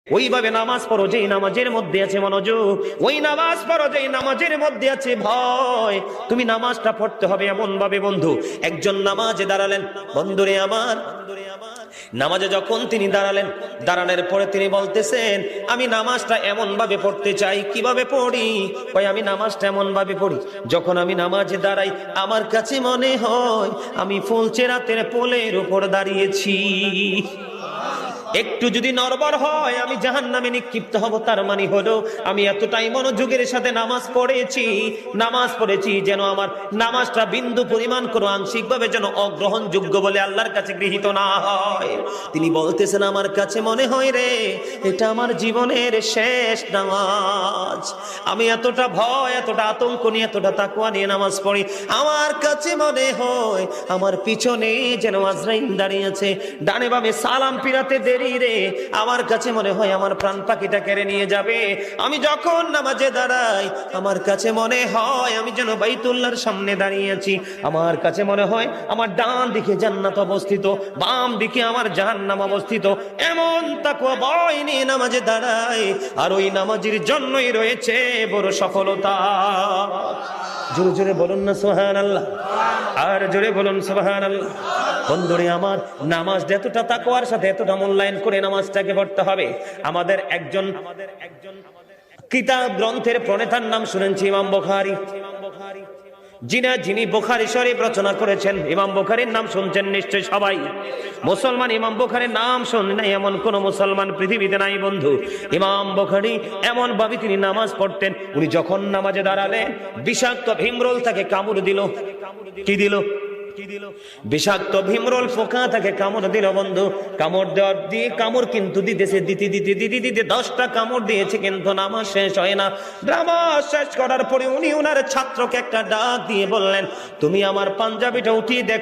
ওইভাবে নামাজ পড়ো যেই নামাজের মধ্যে আছে মনোযোগ, ওই নামাজ পড়ো যেই নামাজের মধ্যে আছে ভয়। তুমি নামাজটা পড়তে হবে এমন ভাবে বন্ধু, একজন নামাজে দাঁড়ালেন, বন্ধুরে আমার, নামাজে যখন তিনি দাঁড়ালেন, দাঁড়ানোর পরে তিনি বলতেছেন আমি নামাজটা এমন ভাবে পড়তে চাই। কিভাবে পড়ি? কই আমি নামাজটা এমন ভাবে পড়ি, যখন আমি নামাজে দাঁড়াই আমার কাছে মনে হয় আমি ফুলচেরাতের পোলের উপর দাঁড়িয়েছি। একটু যদি নড়বড় হয় আমি জাহান্নামে নিক্ষিপ্ত হব। তার মানে হলো আমি এতটাই মনোযোগের সাথে নামাজ পড়েছি যেন আমার নামাজটা বিন্দু পরিমাণ কোনো আংশিকভাবে যেন অগ্রহণযোগ্য বলে আল্লাহর কাছে গৃহীত না হয়। তিনি বলতেছেন আমার কাছে মনে হয় রে এটা আমার জীবনের শেষ নামাজ। আমি এতটা ভয়, এতটা আতঙ্ক নিয়ে, এতটা তাকওয়া নিয়ে নামাজ পড়ি, আমার কাছে মনে হয় আমার পিছনে যেন আজরাইল দাঁড়িয়ে আছে, ডানে বামে সালাম ফিরাতে দেরি রে, আমার কাছে মনে হয় আমার প্রাণ পাখিটা কেড়ে নিয়ে যাবে। আমি যখন নামাজে দাঁড়াই আমার কাছে মনে হয় আমি যেন বাইতুল্লাহর সামনে দাঁড়িয়ে আছি। আমার কাছে মনে হয় আমার ডান দিকে জান্নাত অবস্থিত, বাম দিকে আমার জাহান্নাম অবস্থিত। এমন তাকওয়া ভয় নিয়ে নামাজে দাঁড়াই, আর ওই নামাজের জন্যই রয়েছে বড় সফলতা। জোরে জোরে বলুন না সুবহানাল্লাহ, আর জোরে বলুন সুবহানাল্লাহ। বন্ধুরে আমার, নামাজ এতটা তাকওয়ার সাথে এতটা মূল্যায়ন করে নামাজটাকে পড়তে হবে। আমাদের একজন কিতাব গ্রন্থের প্রণেতার নাম শুনেছি ইমাম বুখারী। যিনি বুখারী শরীফ রচনা করেছেন, ইমাম বুখারীর নাম শুনছেন নিশ্চয় সবাই। মুসলমান ইমাম বুখারীর নাম শুনে নাই এমন কোন মুসলমান পৃথিবীতে নাই বন্ধু। ইমাম বুখারী এমন ভাবে তিনি নামাজ পড়তেন, উনি যখন নামাজে দাঁড়ালেন বিষাক্ত ভীমরোল তাকে কামড় দিল। কি দিল? বিষাক্ত ভীমরোল পোকা তাকে কামড় দিল বন্ধু। কামড় দেওয়ার দিয়ে কামড় কিন্তু দিতেছে, দিতে 10টা কামড় দিয়েছে, কিন্তু নামাজ শেষ হয় না। নামাজ শেষ করার পরে উনি ওনার ছাত্রকে একটা ডাক দিয়ে বললেন তুমি আমার পাঞ্জাবিটা উঠিয়ে দেখ।